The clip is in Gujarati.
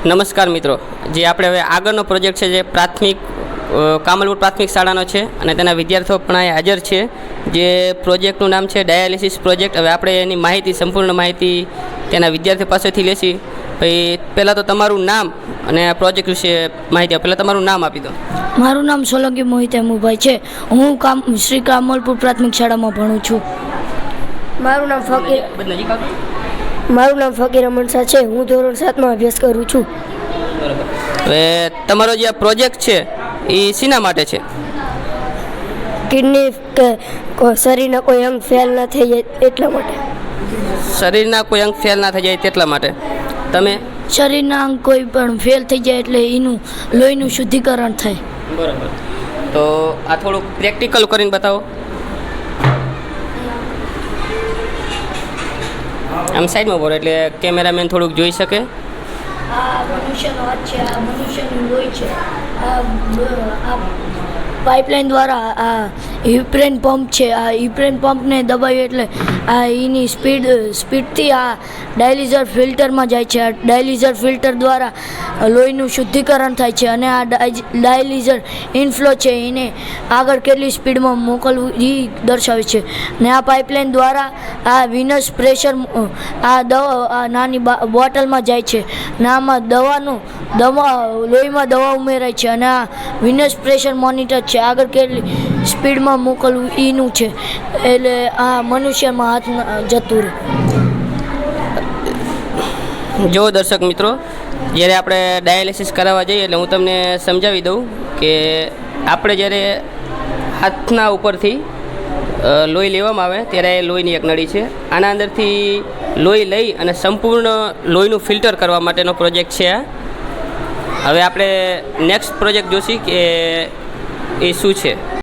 નમસ્કાર મિત્રો, જે આપણે હવે આગળનો પ્રોજેક્ટ છે જે પ્રાથમિક કામલપુર પ્રાથમિક શાળાનો છે અને તેના વિદ્યાર્થીઓ પણ અહીં હાજર છે. જે પ્રોજેક્ટનું નામ છે ડાયાલિસિસ પ્રોજેક્ટ. હવે આપણે એની માહિતી, સંપૂર્ણ માહિતી તેના વિદ્યાર્થી પાસેથી લેશી. ભાઈ, પહેલાં તો તમારું નામ અને આ પ્રોજેક્ટ વિશે માહિતી આપો. પહેલાં તમારું નામ આપી દો. મારું નામ સોલંકી મોહિત અમુભાઈ છે. હું શ્રી કામલપુર પ્રાથમિક શાળામાં ભણું છું. મારું નામ ફકીર અમન શાહ છે. હું ધોરણ 7માં અભ્યાસ કરું છું. બરાબર. હવે તમારો જે આ પ્રોજેક્ટ છે એ શેના માટે છે? કિડની કે શરીરના કોઈ અંગ ફેલ ન થઈ જાય એટલા માટે. શરીરના કોઈ અંગ ફેલ ના થઈ જાય તેટલા માટે. તમે? શરીરના અંગ કોઈ પણ ફેલ થઈ જાય એટલે એનું લોહીનું શુદ્ધિકરણ થાય. બરાબર. તો આ થોડુંક પ્રેક્ટિકલ કરીને બતાવો. આમ સાઈડમાં બોલો એટલે કેમેરામેન થોડુંક જોઈ શકે. આ મનુષ્યનો હાથ છે, આ મનુષ્યનું લોહી છે. આ પાઇપલાઇન દ્વારા આ યુક્રેન પંપ છે. આ યુક્રેન પંપને દબાવ્યું એટલે આ એની સ્પીડથી આ ડાયાલિઝર ફિલ્ટરમાં જાય છે. આ ડાયાલિઝર ફિલ્ટર દ્વારા લોહીનું શુદ્ધિકરણ થાય છે અને આ ડાયાલિઝર ઇનફ્લો છે એને આગળ કેટલી સ્પીડમાં મોકલવું એ દર્શાવે છે. ને આ પાઇપલાઇન દ્વારા આ વિનસ પ્રેશર આ દવા આ નાની બોટલમાં જાય છે ને આમાં લોહીમાં દવા ઉમેરાય છે અને આ વિનસ પ્રેશર મોનિટર છે. આગળ કેટલી સ્પીડમાં મોકલવું એનું છે. એટલે આ મનુષ્યમાં હાથ જતું રહે. જો દર્શક મિત્રો, જ્યારે આપણે ડાયાલિસિસ કરાવવા જઈએ એટલે હું તમને સમજાવી દઉં કે આપણે જ્યારે હાથના ઉપરથી લોહી લેવામાં આવે ત્યારે લોહીની એક નળી છે. આના અંદરથી લોહી લઈ અને સંપૂર્ણ લોહીનું ફિલ્ટર કરવા માટેનો પ્રોજેક્ટ છે આ. હવે આપણે નેક્સ્ટ પ્રોજેક્ટ જોશી કે એ શું છે.